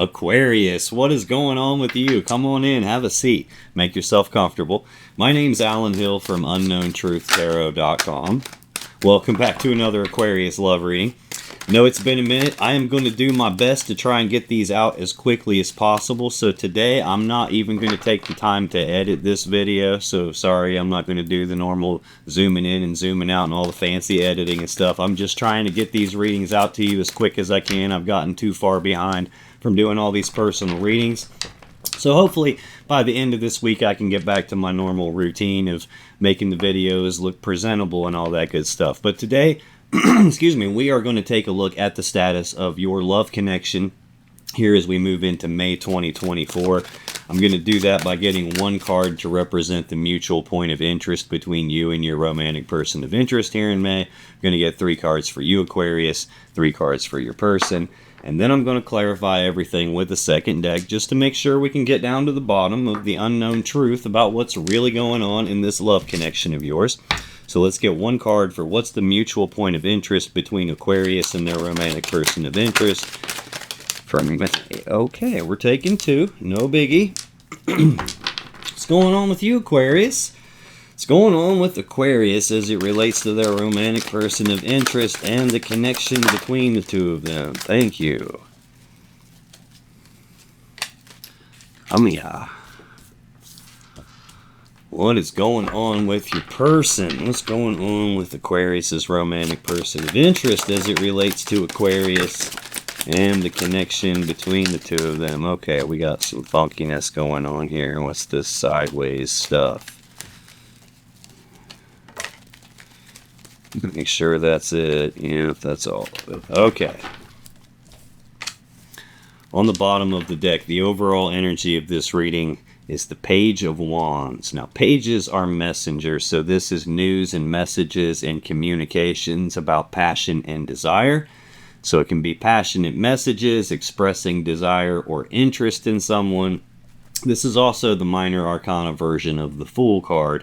Aquarius, what is going on with you? Come on in, have a seat, make yourself comfortable. My name's Alan Hill from UnknownTruthTarot.com. Welcome back to another Aquarius love reading. No, it's been a minute. I am going to do my best to try and get these out as quickly as possible. So today, I'm not even going to take the time to edit this video. So sorry, I'm not going to do the normal zooming in and zooming out and all the fancy editing and stuff. I'm just trying to get these readings out to you as quick as I can. I've gotten too far behind from doing all these personal readings. So hopefully by the end of this week I can get back to my normal routine of making the videos look presentable and all that good stuff. But today, excuse me, we are going to take a look at the status of your love connection here as we move into May 2024. I'm going to do that by getting one card to represent the mutual point of interest between you and your romantic person of interest here in May. I'm going to get 3 cards for you, Aquarius, 3 cards for your person. And then I'm going to clarify everything with a second deck just to make sure we can get down to the bottom of the unknown truth about what's really going on in this love connection of yours. So let's get one card for what's the mutual point of interest between Aquarius and their romantic person of interest. Okay, we're taking 2. No biggie. What's going on with you, Aquarius? What's going on with Aquarius as it relates to their romantic person of interest and the connection between the two of them? Thank you. What is going on with your person? What's going on with Aquarius's romantic person of interest as it relates to Aquarius and the connection between the two of them? Okay, we got some funkiness going on here. What's this sideways stuff? Make sure that's it. Yeah, that's all of it. Okay. On the bottom of the deck, the overall energy of this reading is the Page of Wands. Now, pages are messengers, so this is news and messages and communications about passion and desire. So it can be passionate messages expressing desire or interest in someone. This is also the minor arcana version of the Fool card.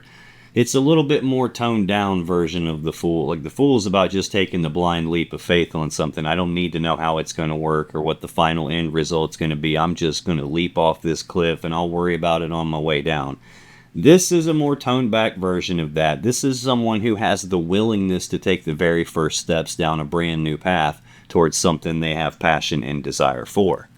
It's a little bit more toned down version of the Fool. Like the Fool is about just taking the blind leap of faith on something. I don't need to know how it's going to work or what the final end result's going to be. I'm just going to leap off this cliff and I'll worry about it on my way down. This is a more toned back version of that. This is someone who has the willingness to take the very first steps down a brand new path towards something they have passion and desire for.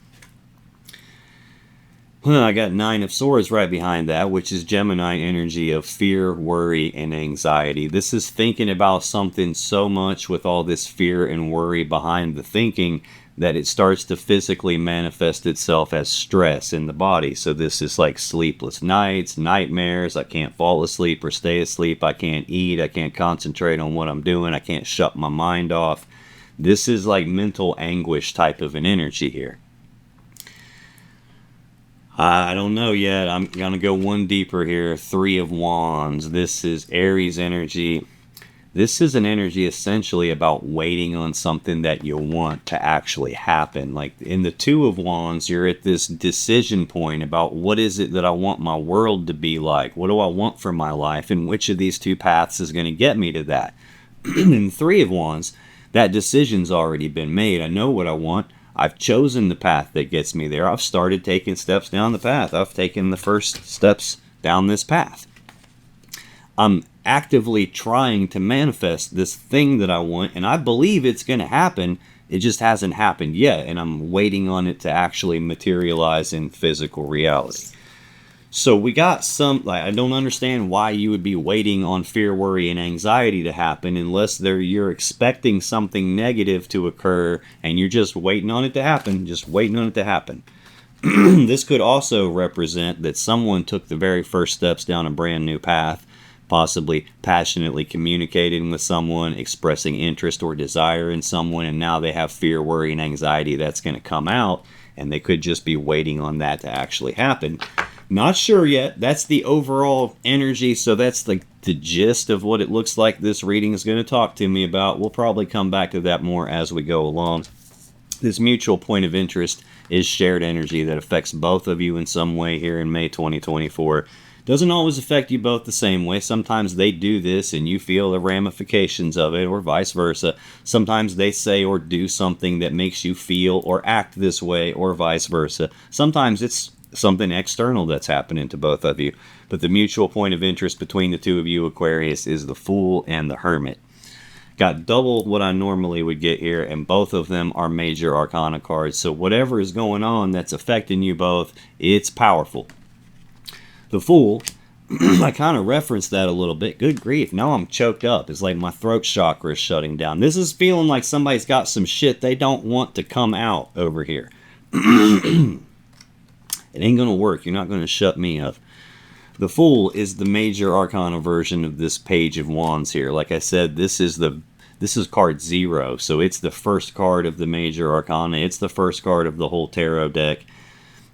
Well, I got 9 of Swords right behind that, which is Gemini energy of fear, worry, and anxiety. This is thinking about something so much with all this fear and worry behind the thinking that it starts to physically manifest itself as stress in the body. So this is like sleepless nights, nightmares. I can't fall asleep or stay asleep. I can't eat. I can't concentrate on what I'm doing. I can't shut my mind off. This is like mental anguish type of an energy here. I don't know yet. I'm going to go one deeper here. 3 of Wands. This is Aries energy. This is an energy essentially about waiting on something that you want to actually happen. Like in the 2 of Wands, you're at this decision point about what is it that I want my world to be like? What do I want for my life? And which of these 2 paths is going to get me to that? In 3 of Wands, that decision's already been made. I know what I want. I've chosen the path that gets me there. I've started taking steps down the path. I've taken the first steps down this path. I'm actively trying to manifest this thing that I want, and I believe it's going to happen. It just hasn't happened yet, and I'm waiting on it to actually materialize in physical reality. So we got some, like, I don't understand why you would be waiting on fear, worry, and anxiety to happen unless you're expecting something negative to occur and you're just waiting on it to happen, just waiting on it to happen. This could also represent that someone took the very first steps down a brand new path, possibly passionately communicating with someone, expressing interest or desire in someone, and now they have fear, worry, and anxiety that's going to come out, and they could just be waiting on that to actually happen. Not sure yet. That's the overall energy, so that's like the gist of what it looks like this reading is going to talk to me about. We'll probably come back to that more as we go along. This mutual point of interest is shared energy that affects both of you in some way here in May 2024. Doesn't always affect you both the same way. Sometimes they do this and you feel the ramifications of it, or vice versa. Sometimes they say or do something that makes you feel or act this way, or vice versa. Sometimes it's something external that's happening to both of you. But the mutual point of interest between the two of you, Aquarius, is the Fool and the Hermit. Got double what I normally would get here, and both of them are major arcana cards. So whatever is going on that's affecting you both, it's powerful. The Fool, I kind of referenced that a little bit. Good grief, now I'm choked up. It's like my throat chakra is shutting down. This is feeling like somebody's got some shit they don't want to come out over here. It ain't going to work. You're not going to shut me up. The Fool is the major arcana version of this Page of Wands here. Like I said, this is card 0, so it's the first card of the major arcana. It's the first card of the whole tarot deck.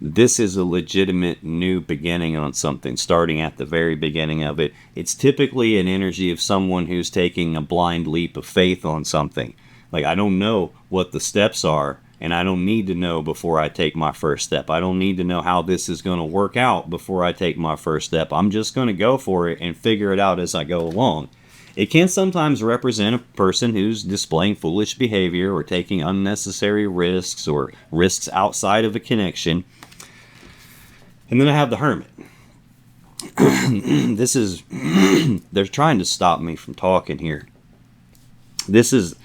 This is a legitimate new beginning on something, starting at the very beginning of it. It's typically an energy of someone who's taking a blind leap of faith on something. Like, I don't know what the steps are, and I don't need to know before I take my first step. I don't need to know how this is going to work out before I take my first step. I'm just going to go for it and figure it out as I go along. It can sometimes represent a person who's displaying foolish behavior or taking unnecessary risks or risks outside of a connection. And then I have the Hermit. This is, they're trying to stop me from talking here. This is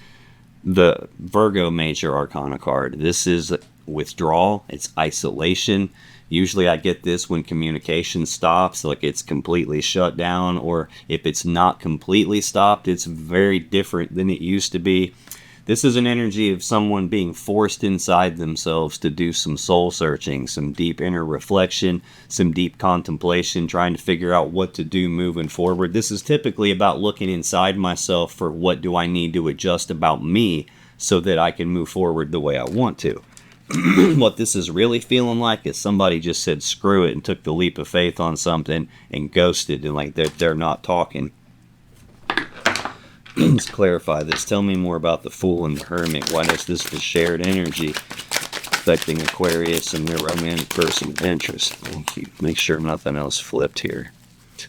the Virgo major arcana card. This is withdrawal. It's isolation. Usually I get this when communication stops, like it's completely shut down, or if it's not completely stopped, it's very different than it used to be. This is an energy of someone being forced inside themselves to do some soul searching, some deep inner reflection, some deep contemplation, trying to figure out what to do moving forward. This is typically about looking inside myself for what do I need to adjust about me so that I can move forward the way I want to. What this is really feeling like is somebody just said screw it and took the leap of faith on something and ghosted, and like they're not talking. Let's clarify this. Tell me more about the Fool and the Hermit. Why is this the shared energy affecting Aquarius and their romantic person of interest? Thank you. Make sure nothing else flipped here.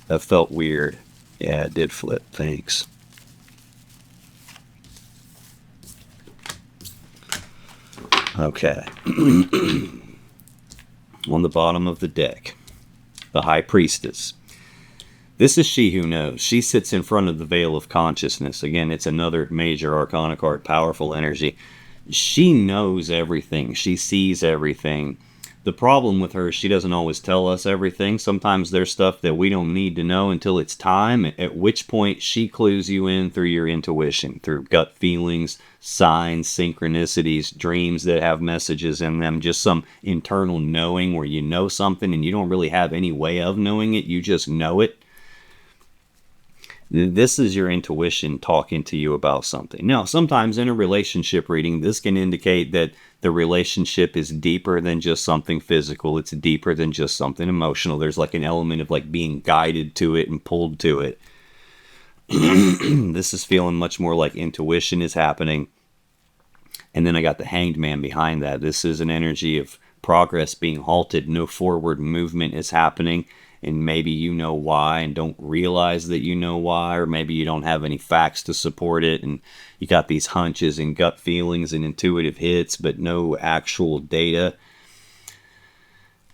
That felt weird. Yeah, it did flip. Thanks. Okay. On the bottom of the deck, the High Priestess. This is she who knows. She sits in front of the veil of consciousness. Again, it's another major arcana card, powerful energy. She knows everything. She sees everything. The problem with her, she doesn't always tell us everything. Sometimes there's stuff that we don't need to know until it's time, at which point she clues you in through your intuition, through gut feelings, signs, synchronicities, dreams that have messages in them, just some internal knowing where you know something and you don't really have any way of knowing it, you just know it. This is your intuition talking to you about something. Now, sometimes in a relationship reading, this can indicate that the relationship is deeper than just something physical. It's deeper than just something emotional. There's like an element of like being guided to it and pulled to it. This is feeling much more like intuition is happening. And then I got the Hanged Man behind that. This is an energy of progress being halted. No forward movement is happening. And maybe you know why and don't realize that you know why, or maybe you don't have any facts to support it, and you got these hunches and gut feelings and intuitive hits, but no actual data.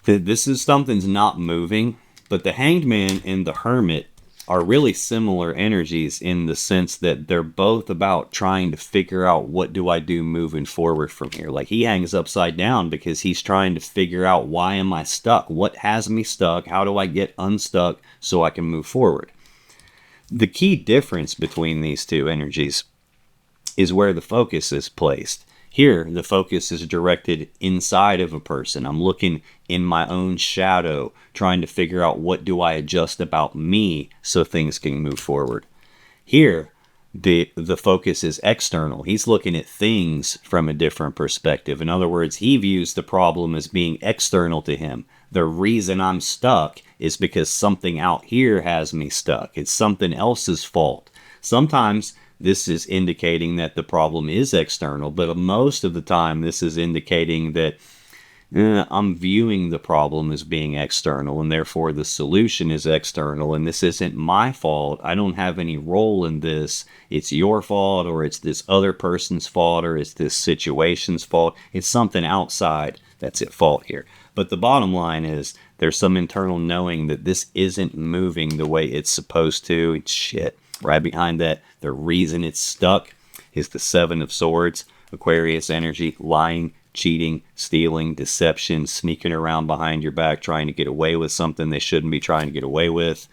This is something's not moving, but the Hanged Man and the Hermit are really similar energies in the sense that they're both about trying to figure out what do I do moving forward from here. Like he hangs upside down because he's trying to figure out why am I stuck? What has me stuck? How do I get unstuck so I can move forward? The key difference between these two energies is where the focus is placed. Here, the focus is directed inside of a person. I'm looking in my own shadow, trying to figure out what do I adjust about me so things can move forward. Here, the focus is external. He's looking at things from a different perspective. In other words, he views the problem as being external to him. The reason I'm stuck is because something out here has me stuck. It's something else's fault. Sometimes this is indicating that the problem is external, but most of the time this is indicating that I'm viewing the problem as being external, and therefore the solution is external, and this isn't my fault. I don't have any role in this. It's your fault, or it's this other person's fault, or it's this situation's fault. It's something outside that's at fault here. But the bottom line is there's some internal knowing that this isn't moving the way it's supposed to. It's shit. Right behind that, the reason it's stuck is the Seven of Swords, Aquarius energy, lying, cheating, stealing, deception, sneaking around behind your back, trying to get away with something they shouldn't be trying to get away with.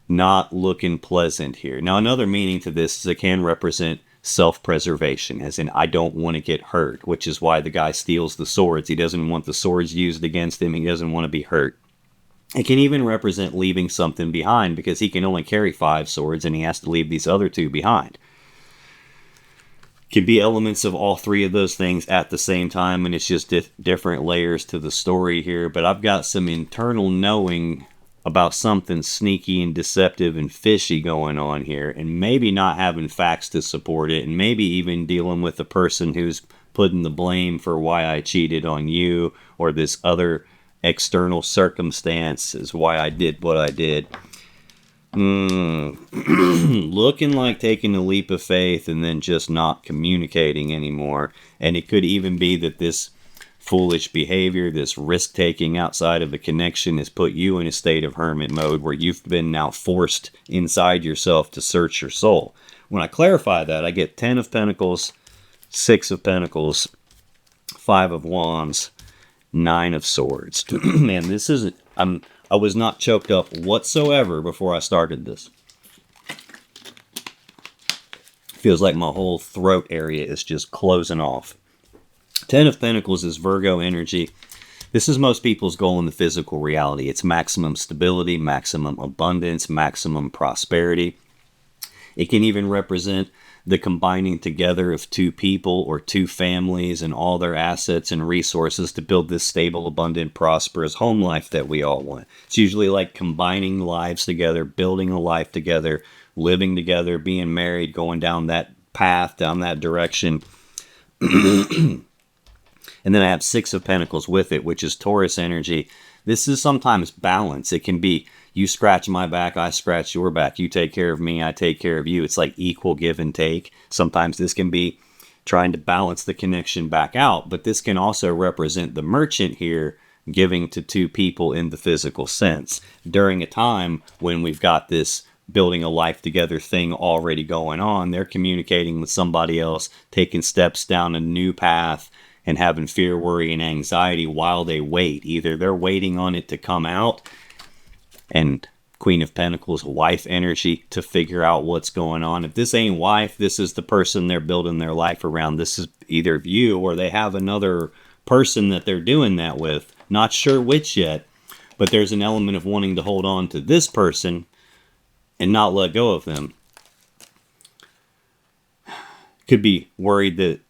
Not looking pleasant here. Now, another meaning to this is it can represent self-preservation, as in I don't want to get hurt, which is why the guy steals the swords. He doesn't want the swords used against him. He doesn't want to be hurt. It can even represent leaving something behind, because he can only carry 5 swords and he has to leave these other 2 behind. Could be elements of all 3 of those things at the same time, and it's just different layers to the story here. But I've got some internal knowing about something sneaky and deceptive and fishy going on here, and maybe not having facts to support it, and maybe even dealing with the person who's putting the blame for why I cheated on you, or this other external circumstance is why I did what I did. Looking like taking a leap of faith and then just not communicating anymore. And it could even be that this foolish behavior, this risk-taking outside of the connection, has put you in a state of hermit mode where you've been now forced inside yourself to search your soul. When I clarify that, I get 10 of Pentacles, 6 of Pentacles, 5 of Wands, 9 of Swords. Man, this isn't... I was not choked up whatsoever before I started this. Feels like my whole throat area is just closing off. 10 of Pentacles is Virgo energy. This is most people's goal in the physical reality. It's maximum stability, maximum abundance, maximum prosperity. It can even represent the combining together of 2 people or 2 families and all their assets and resources to build this stable, abundant, prosperous home life that we all want. It's usually like combining lives together, building a life together, living together, being married, going down that path, down that direction. And then I have 6 of Pentacles with it, which is Taurus energy. This is sometimes balance. It can be you scratch my back, I scratch your back. You take care of me, I take care of you. It's like equal give and take. Sometimes this can be trying to balance the connection back out, but this can also represent the merchant here giving to 2 people in the physical sense during a time when we've got this building a life together thing already going on. They're communicating with somebody else, taking steps down a new path, and having fear, worry, and anxiety while they wait. Either they're waiting on it to come out, and Queen of Pentacles, wife energy, to figure out what's going on. If this ain't wife, this is the person they're building their life around. This is either you or they have another person that they're doing that with. Not sure which yet, but there's an element of wanting to hold on to this person and not let go of them. Could be worried that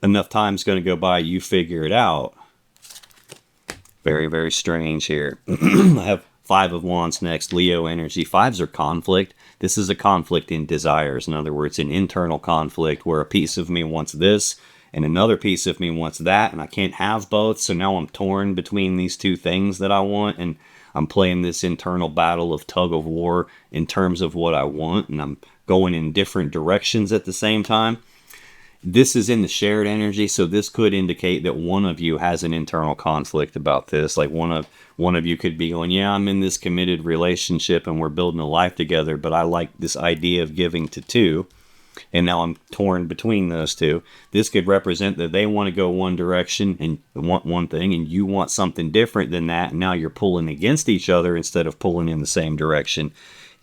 enough time's going to go by, you figure it out. Very, very strange here. I have 5 of Wands next, Leo energy. 5s are conflict. This is a conflict in desires. In other words, an internal conflict where a piece of me wants this and another piece of me wants that, and I can't have both. So now I'm torn between these 2 things that I want, and I'm playing this internal battle of tug of war in terms of what I want, and I'm going in different directions at the same time. This is in the shared energy, so this could indicate that one of you has an internal conflict about this. Like one of you could be going, yeah, I'm in this committed relationship and we're building a life together, but I like this idea of giving to 2, and now I'm torn between those 2. This could represent that they want to go one direction and want one thing, and you want something different than that, and now you're pulling against each other instead of pulling in the same direction.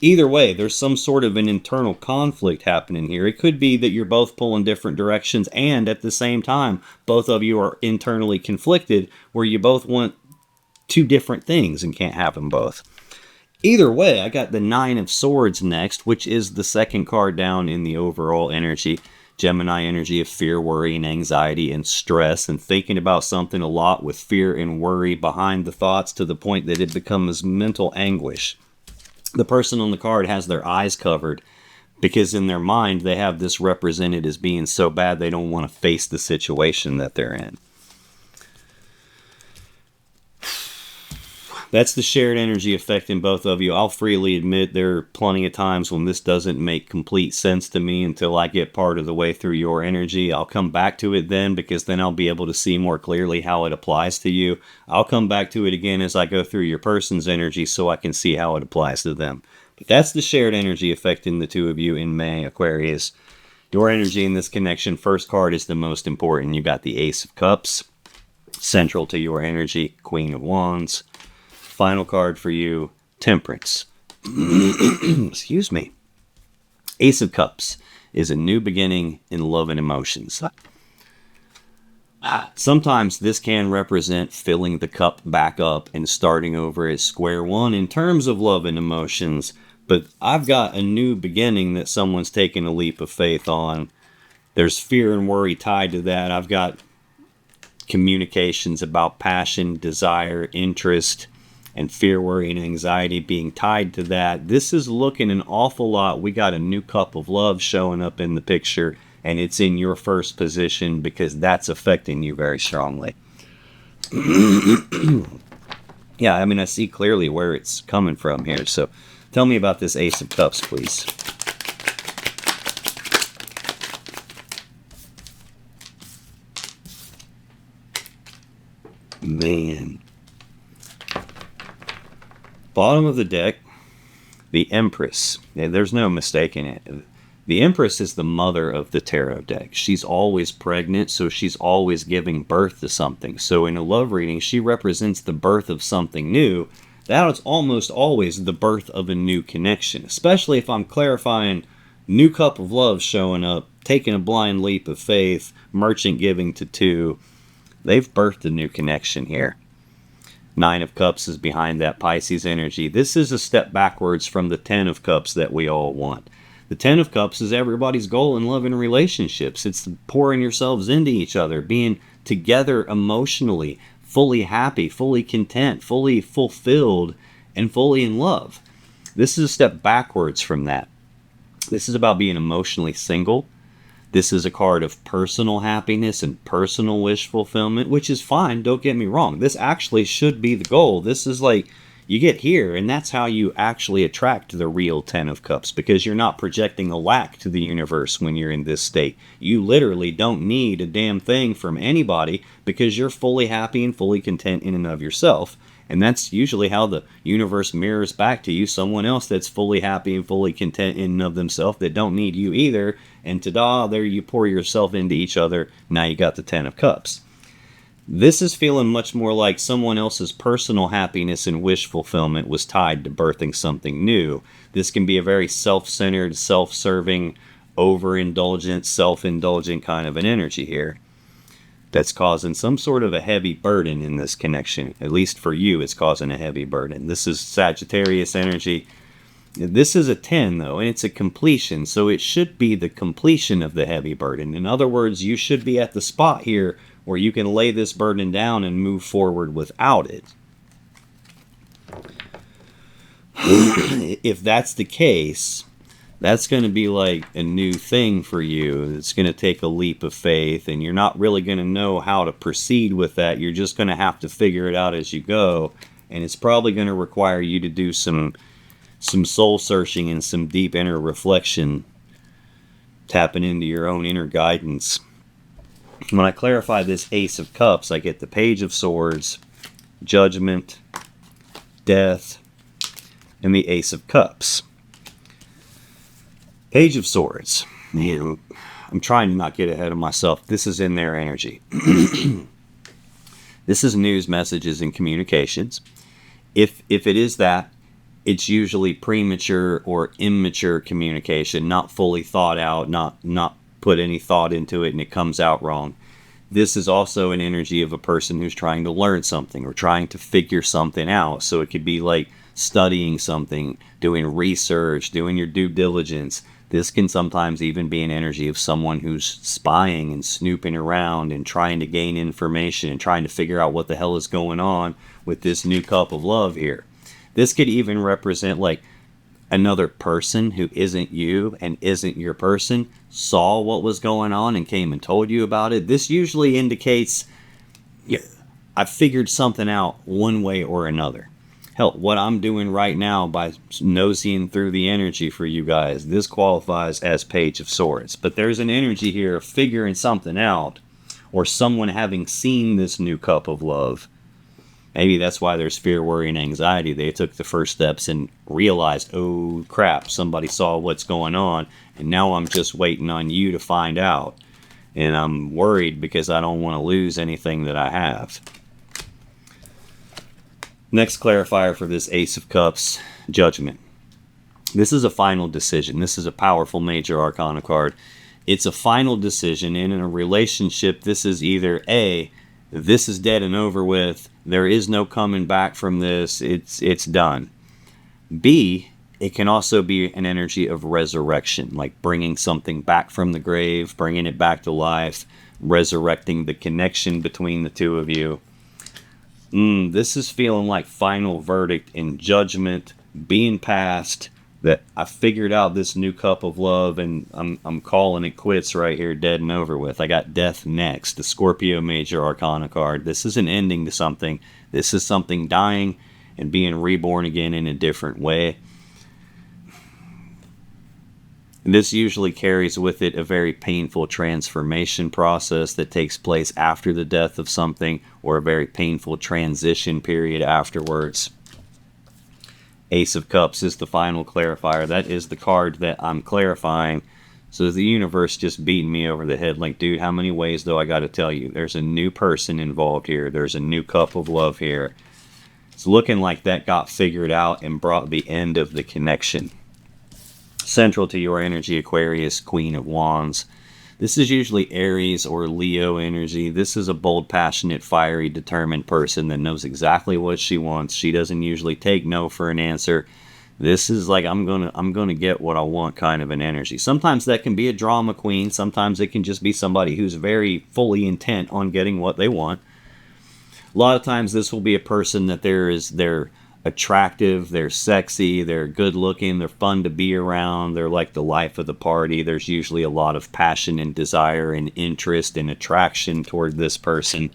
Either way, there's some sort of an internal conflict happening here. It could be that you're both pulling different directions, and at the same time, both of you are internally conflicted, where you both want 2 different things and can't have them both. Either way, I got the 9 of Swords next, which is the second card down in the overall energy. Gemini energy of fear, worry, and anxiety, and stress, and thinking about something a lot with fear and worry behind the thoughts to the point that it becomes mental anguish. The person on the card has their eyes covered because in their mind they have this represented as being so bad they don't want to face the situation that they're in. That's the shared energy affecting both of you. I'll freely admit there are plenty of times when this doesn't make complete sense to me until I get part of the way through your energy. I'll come back to it then, because then I'll be able to see more clearly how it applies to you. I'll come back to it again as I go through your person's energy so I can see how it applies to them. But that's the shared energy affecting the two of you in May, Aquarius. Your energy in this connection, first card is the most important. You got the Ace of Cups, central to your energy, Queen of Wands. Final card for you, Temperance. Excuse me. Ace of Cups is a new beginning in love and emotions. Sometimes this can represent filling the cup back up and starting over at square one in terms of love and emotions. But I've got a new beginning that someone's taking a leap of faith on. There's fear and worry tied to that. I've got communications about passion, desire, interest, and fear, worry, and anxiety being tied to that. This is looking an awful lot. We got a new cup of love showing up in the picture, and it's in your first position because that's affecting you very strongly. Yeah, I mean, I see clearly where it's coming from here. So tell me about this Ace of Cups, please. Man. Bottom of the deck, the Empress. Yeah, there's no mistaking it. The Empress is the mother of the tarot deck. She's always pregnant, so she's always giving birth to something. So in a love reading, she represents the birth of something new. That is almost always the birth of a new connection, especially if I'm clarifying new cup of love showing up, taking a blind leap of faith, merchant giving to two. They've birthed a new connection here. Nine of Cups is behind that Pisces energy. This is a step backwards from the Ten of Cups that we all want. The Ten of Cups is everybody's goal in love and relationships. It's pouring yourselves into each other, being together emotionally, fully happy, fully content, fully fulfilled, and fully in love. This is a step backwards from that. This is about being emotionally single. This is a card of personal happiness and personal wish fulfillment, which is fine, don't get me wrong. This actually should be the goal. This is like, you get here, and that's how you actually attract the real Ten of Cups, because you're not projecting a lack to the universe when you're in this state. You literally don't need a damn thing from anybody because you're fully happy and fully content in and of yourself. And that's usually how the universe mirrors back to you, someone else that's fully happy and fully content in and of themselves that don't need you either. And ta-da, there you pour yourself into each other. Now you got the Ten of Cups. This is feeling much more like someone else's personal happiness and wish fulfillment was tied to birthing something new. This can be a very self-centered, self-serving, overindulgent, self-indulgent kind of an energy here that's causing some sort of a heavy burden in this connection. At least for you, it's causing a heavy burden. This is Sagittarius energy. This is a 10, though, and it's a completion, so it should be the completion of the heavy burden. In other words, you should be at the spot here where you can lay this burden down and move forward without it. If that's the case, that's going to be like a new thing for you. It's going to take a leap of faith, and you're not really going to know how to proceed with that. You're just going to have to figure it out as you go, and it's probably going to require you to do some soul searching and some deep inner reflection, tapping into your own inner guidance. When I clarify this Ace of Cups, I get the Page of Swords, Judgment, Death, and the Ace of Cups. Page of Swords. Man, I'm trying to not get ahead of myself. This is in their energy. This is news, messages, and communications. If it is that, it's usually premature or immature communication, not fully thought out, not put any thought into it, and it comes out wrong. This is also an energy of a person who's trying to learn something or trying to figure something out. So it could be like studying something, doing research, doing your due diligence. This can sometimes even be an energy of someone who's spying and snooping around and trying to gain information and trying to figure out what the hell is going on with this new cup of love here. This could even represent like another person who isn't you and isn't your person saw what was going on and came and told you about it. This usually indicates, yeah, I figured something out one way or another. Hell, what I'm doing right now by nosying through the energy for you guys, this qualifies as Page of Swords. But there's an energy here of figuring something out, or someone having seen this new cup of love. Maybe that's why there's fear, worry, and anxiety. They took the first steps and realized, oh crap, somebody saw what's going on, and now I'm just waiting on you to find out. And I'm worried because I don't want to lose anything that I have. Next clarifier for this Ace of Cups, Judgment. This is a final decision. This is a powerful major arcana card. It's a final decision, and in a relationship, this is either A, this is dead and over with, there is no coming back from this, it's done. B, it can also be an energy of resurrection, like bringing something back from the grave, bringing it back to life, resurrecting the connection between the two of you. This is feeling like final verdict and judgment being passed, that I figured out this new cup of love, and I'm calling it quits right here, dead and over with. I got Death next, the Scorpio Major Arcana card. This is an ending to something. This is something dying and being reborn again in a different way. This usually carries with it a very painful transformation process that takes place after the death of something, or a very painful transition period afterwards. Ace of Cups is the final clarifier. That is the card that I'm clarifying. So the universe just beating me over the head like, dude, how many ways do I got to tell you? There's a new person involved here. There's a new cup of love here. It's looking like that got figured out and brought the end of the connection. Central to your energy, Aquarius, Queen of Wands. This is usually Aries or Leo energy. This is a bold, passionate, fiery, determined person that knows exactly what she wants. She doesn't usually take no for an answer. This is like, I'm gonna get what I want kind of an energy. Sometimes that can be a drama queen. Sometimes it can just be somebody who's very fully intent on getting what they want. A lot of times this will be a person that they're attractive, they're sexy, they're good looking, they're fun to be around, they're like the life of the party. There's usually a lot of passion and desire and interest and attraction toward this person.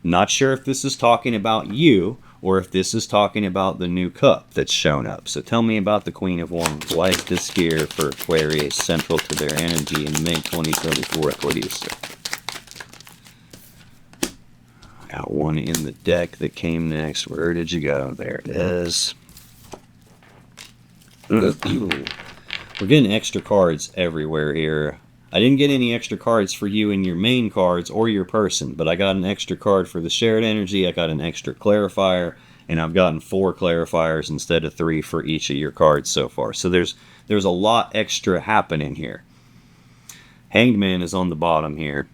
Not sure if this is talking about you or if this is talking about the new cup that's shown up. So tell me about the Queen of Wands. Why is this here for Aquarius central to their energy in May 2024 at Aquarius? Got one in the deck that came next. Where did you go? There it is. We're getting extra cards everywhere here. I didn't get any extra cards for you in your main cards or your person, but I got an extra card for the shared energy. I got an extra clarifier, and I've gotten 4 clarifiers instead of 3 for each of your cards so far. So there's a lot extra happening here. Hanged Man is on the bottom here.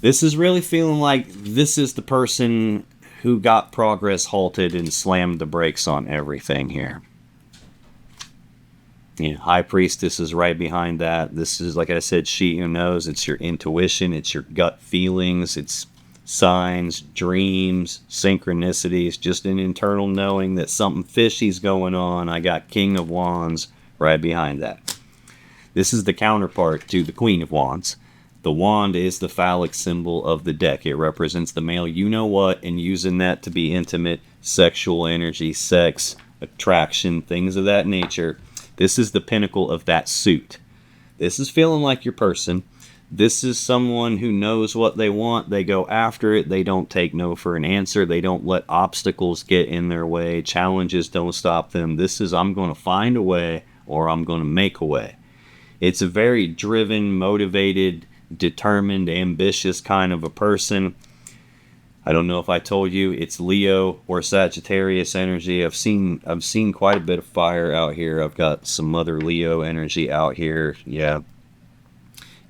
This is really feeling like this is the person who got progress halted and slammed the brakes on everything here. Yeah, High Priestess is right behind that. This is, like I said, she who knows. It's your intuition. It's your gut feelings. It's signs, dreams, synchronicities. Just an internal knowing that something fishy's going on. I got King of Wands right behind that. This is the counterpart to the Queen of Wands. The wand is the phallic symbol of the deck. It represents the male you-know-what, and using that to be intimate, sexual energy, sex, attraction, things of that nature. This is the pinnacle of that suit. This is feeling like your person. This is someone who knows what they want. They go after it. They don't take no for an answer. They don't let obstacles get in their way. Challenges don't stop them. This is, I'm going to find a way, or I'm going to make a way. It's a very driven, motivated, determined, ambitious kind of a person. I don't know if I told you it's Leo or Sagittarius energy. I've seen quite a bit of fire out here. I've got some other Leo energy out here. Yeah.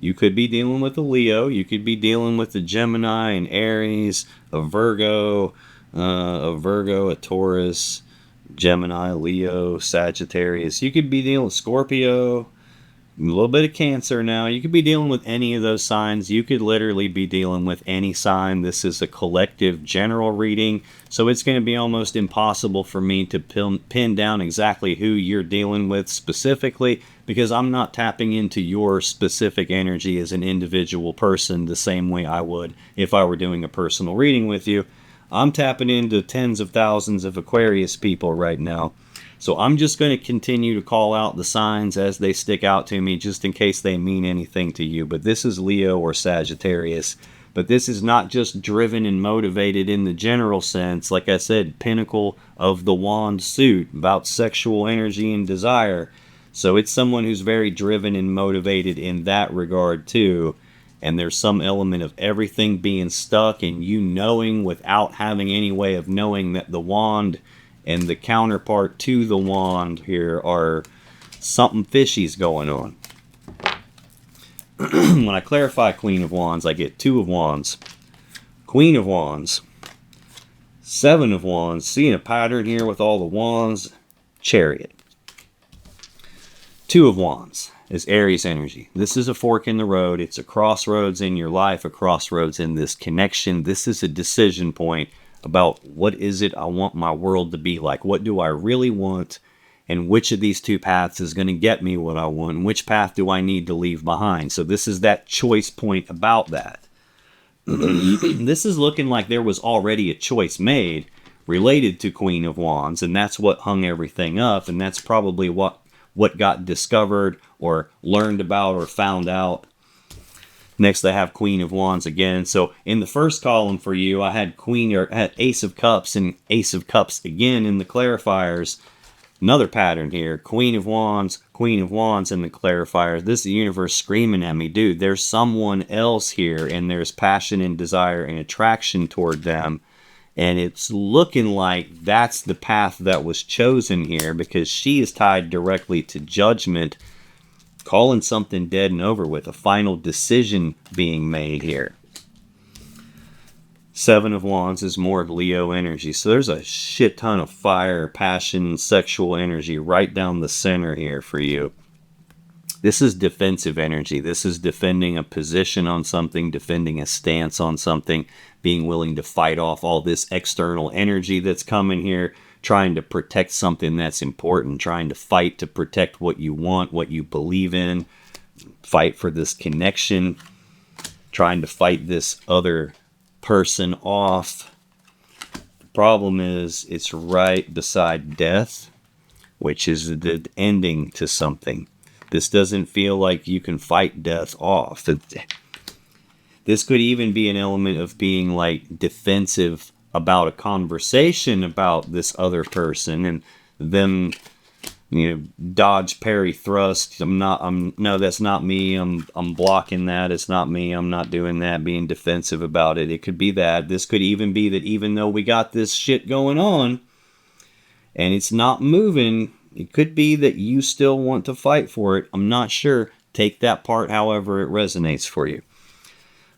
You could be dealing with a Leo. You could be dealing with a Gemini, an Aries, a Virgo, a Taurus, Gemini, Leo, Sagittarius. You could be dealing with Scorpio, a little bit of Cancer now. You could be dealing with any of those signs. You could literally be dealing with any sign. This is a collective general reading, so it's going to be almost impossible for me to pin down exactly who you're dealing with specifically, because I'm not tapping into your specific energy as an individual person the same way I would if I were doing a personal reading with you. I'm tapping into tens of thousands of Aquarius people right now. So I'm just going to continue to call out the signs as they stick out to me, just in case they mean anything to you. But this is Leo or Sagittarius. But this is not just driven and motivated in the general sense. Like I said, pinnacle of the wand suit, about sexual energy and desire. So it's someone who's very driven and motivated in that regard too. And there's some element of everything being stuck and you knowing without having any way of knowing that the wand and the counterpart to the wand here are something fishy's going on. When I clarify Queen of Wands, I get 2 of Wands, Queen of Wands, 7 of Wands, seeing a pattern here with all the wands, Chariot. 2 of Wands is Aries energy. This is a fork in the road. It's a crossroads in your life, a crossroads in this connection. This is a decision point about what is it I want my world to be like. What do I really want? And which of these 2 paths is going to get me what I want? And which path do I need to leave behind? So this is that choice point about that. This is looking like there was already a choice made related to Queen of Wands. And that's what hung everything up. And that's probably what got discovered or learned about or found out. Next, I have Queen of Wands again. So in the first column for you, I had Ace of Cups and Ace of Cups again in the clarifiers. Another pattern here, Queen of Wands in the clarifiers. This is the universe screaming at me, dude, there's someone else here, and there's passion and desire and attraction toward them. And it's looking like that's the path that was chosen here, because she is tied directly to judgment, calling something dead and over with, a final decision being made here. 7 of Wands is more Leo energy. So there's a shit ton of fire, passion, sexual energy right down the center here for you. This is defensive energy. This is defending a position on something, defending a stance on something, being willing to fight off all this external energy that's coming here, trying to protect something that's important, trying to fight to protect what you want, what you believe in, fight for this connection, trying to fight this other person off. The problem is it's right beside death, which is the ending to something. This doesn't feel like you can fight death off. This could even be an element of being like defensive about a conversation about this other person and them, dodge, parry, thrust. No, that's not me. I'm blocking that. It's not me. I'm not doing that, being defensive about it. It could be that. This could even be that even though we got this shit going on and it's not moving, it could be that you still want to fight for it. I'm not sure. Take that part however it resonates for you.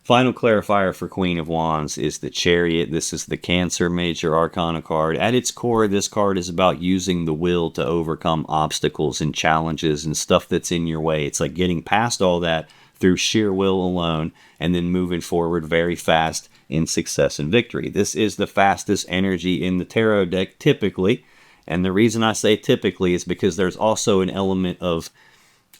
Final clarifier for Queen of Wands is the Chariot. This is the Cancer Major Arcana card. At its core, this card is about using the will to overcome obstacles and challenges and stuff that's in your way. It's like getting past all that through sheer will alone and then moving forward very fast in success and victory. This is the fastest energy in the tarot deck typically. And the reason I say typically is because there's also an element of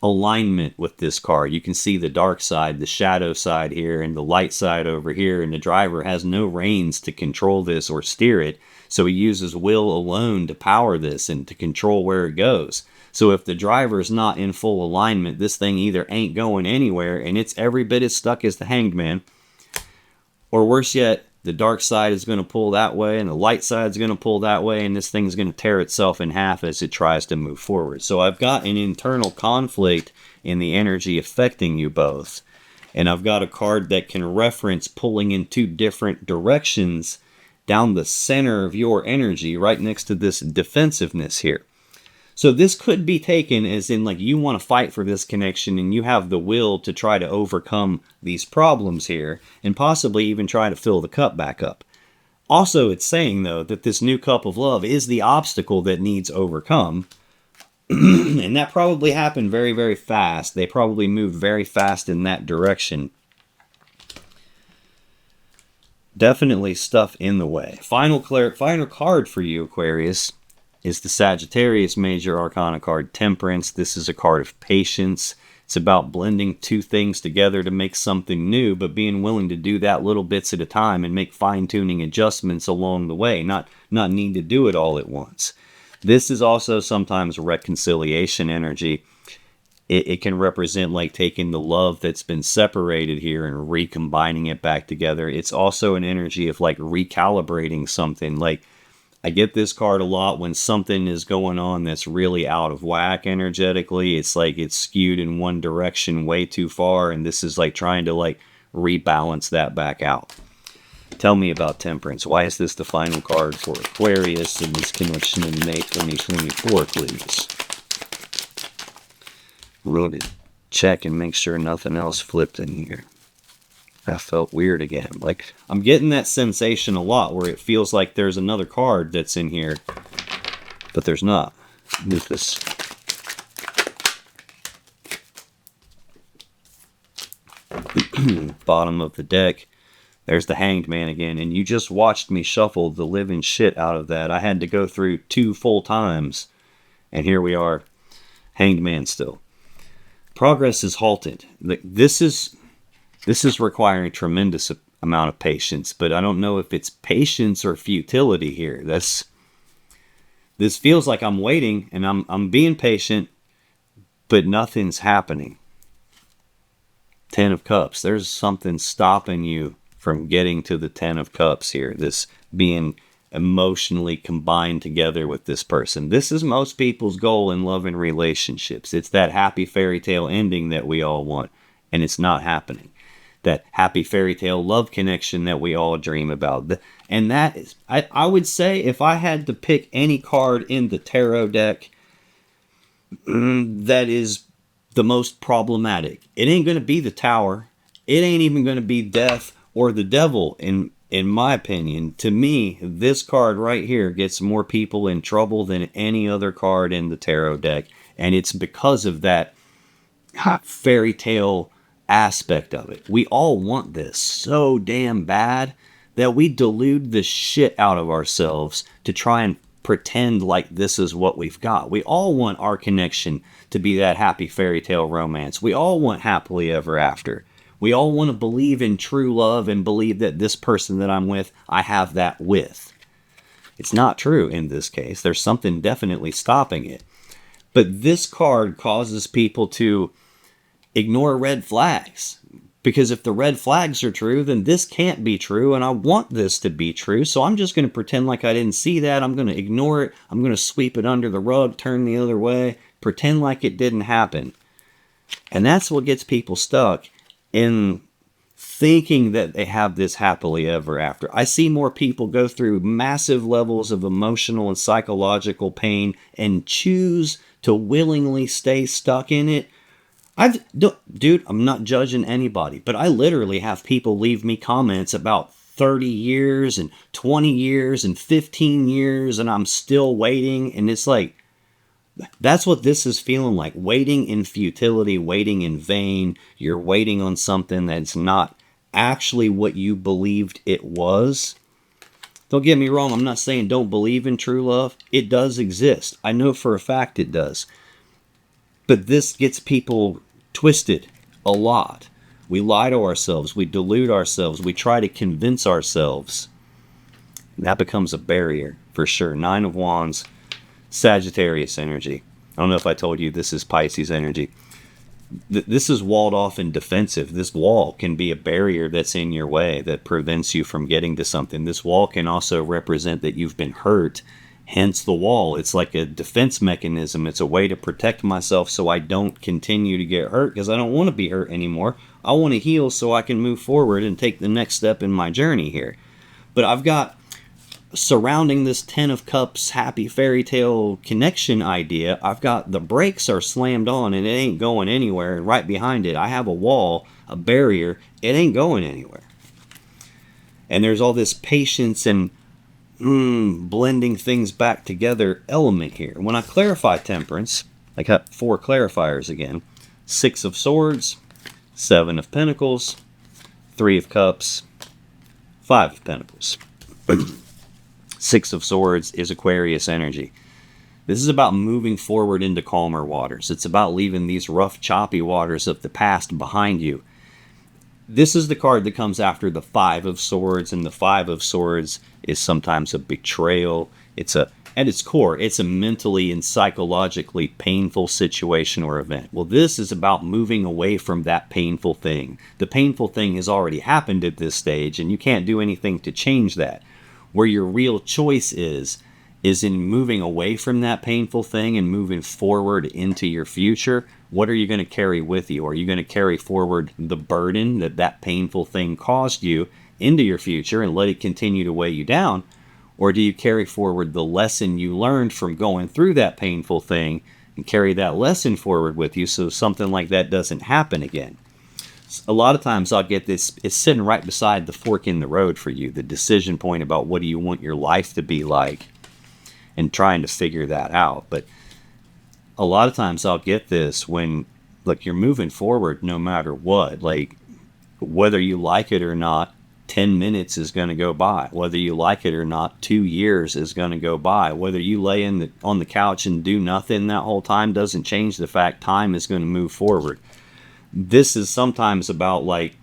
alignment with this card. You can see the dark side, the shadow side here, and the light side over here, and the driver has no reins to control this or steer it, so he uses will alone to power this and to control where it goes. So if the driver's not in full alignment, this thing either ain't going anywhere and it's every bit as stuck as the Hanged Man, or worse yet, the dark side is going to pull that way and the light side is going to pull that way, and this thing's going to tear itself in half as it tries to move forward. So I've got an internal conflict in the energy affecting you both. And I've got a card that can reference pulling in 2 different directions down the center of your energy right next to this defensiveness here. So this could be taken as in like you want to fight for this connection and you have the will to try to overcome these problems here and possibly even try to fill the cup back up. Also, it's saying though that this new cup of love is the obstacle that needs overcome. And that probably happened very, very fast. They probably moved very fast in that direction. Definitely stuff in the way. Final card for you, Aquarius, is the Sagittarius Major Arcana card, Temperance. This is a card of patience. It's about blending two things together to make something new, but being willing to do that little bits at a time and make fine-tuning adjustments along the way, not need to do it all at once. This is also sometimes reconciliation energy. It can represent like taking the love that's been separated here and recombining it back together. It's also an energy of like recalibrating something. Like, I get this card a lot when something is going on that's really out of whack energetically. It's like it's skewed in one direction way too far, and this is like trying to like rebalance that back out. Tell me about Temperance. Why is this the final card for Aquarius in this connection in May 2024, please? Wrote it. Check and make sure nothing else flipped in here. That felt weird again. Like, I'm getting that sensation a lot where it feels like there's another card that's in here, but there's not. Move this. Bottom of the deck. There's the Hanged Man again, and you just watched me shuffle the living shit out of that. I had to go through 2 full times, and here we are, Hanged Man still. Progress is halted. This is requiring a tremendous amount of patience, but I don't know if it's patience or futility here. This feels like I'm waiting and I'm being patient, but nothing's happening. 10 of Cups. There's something stopping you from getting to the 10 of Cups here. This being emotionally combined together with this person. This is most people's goal in love and relationships. It's that happy fairy tale ending that we all want, and it's not happening. That happy fairy tale love connection that we all dream about. And that is, I would say, if I had to pick any card in the tarot deck that is the most problematic, it ain't going to be the Tower. It ain't even going to be Death or the Devil, in my opinion. To me, this card right here gets more people in trouble than any other card in the tarot deck. And it's because of that fairy tale aspect of it. We all want this so damn bad that we delude the shit out of ourselves to try and pretend like this is what we've got. We all want our connection to be that happy fairy tale romance. We all want happily ever after. We all want to believe in true love and believe that this person that I'm with, I have that with. It's not true in this case. There's something definitely stopping it. But this card causes people to ignore red flags. Because if the red flags are true, then this can't be true, and I want this to be true, so I'm just going to pretend like I didn't see that. I'm going to ignore it. I'm going to sweep it under the rug, turn the other way, pretend like it didn't happen. And that's what gets people stuck in thinking that they have this happily ever after. I see more people go through massive levels of emotional and psychological pain and choose to willingly stay stuck in it. Dude, I'm not judging anybody, but I literally have people leave me comments about 30 years and 20 years and 15 years, and I'm still waiting. And it's like, that's what this is feeling like. Waiting in futility, waiting in vain. You're waiting on something that's not actually what you believed it was. Don't get me wrong, I'm not saying don't believe in true love. It does exist. I know for a fact it does. But this gets people twisted a lot. We lie to ourselves. We delude ourselves. We try to convince ourselves. And that becomes a barrier for sure. 9 of Wands, Sagittarius energy. I don't know if I told you this is Pisces energy. This is walled off and defensive. This wall can be a barrier that's in your way that prevents you from getting to something. This wall can also represent that you've been hurt. Hence the wall. It's like a defense mechanism. It's a way to protect myself so I don't continue to get hurt, because I don't want to be hurt anymore. I want to heal so I can move forward and take the next step in my journey here. But I've got, surrounding this 10 of Cups happy fairy tale connection idea, I've got the brakes are slammed on and it ain't going anywhere. And right behind it, I have a wall, a barrier. It ain't going anywhere. And there's all this patience and blending things back together element here. When I clarify Temperance, I got 4 clarifiers again. 6 of Swords, 7 of Pentacles, 3 of Cups, 5 of Pentacles. 6 of Swords is Aquarius energy. This is about moving forward into calmer waters. It's about leaving these rough, choppy waters of the past behind you. This is the card that comes after the Five of Swords, and the Five of Swords is sometimes a betrayal. At its core, it's a mentally and psychologically painful situation or event. Well, this is about moving away from that painful thing. The painful thing has already happened at this stage, and you can't do anything to change that. Where your real choice is in moving away from that painful thing and moving forward into your future. What are you going to carry with you? Are you going to carry forward the burden that that painful thing caused you into your future and let it continue to weigh you down? Or do you carry forward the lesson you learned from going through that painful thing and carry that lesson forward with you so something like that doesn't happen again? A lot of times I'll get this, it's sitting right beside the fork in the road for you, the decision point about what do you want your life to be like, and trying to figure that out. But a lot of times I'll get this when, look, you're moving forward no matter what. Like, whether you like it or not, 10 minutes is going to go by. Whether you like it or not, 2 years is going to go by. Whether you lay on the couch and do nothing that whole time doesn't change the fact time is going to move forward. This is sometimes about, like,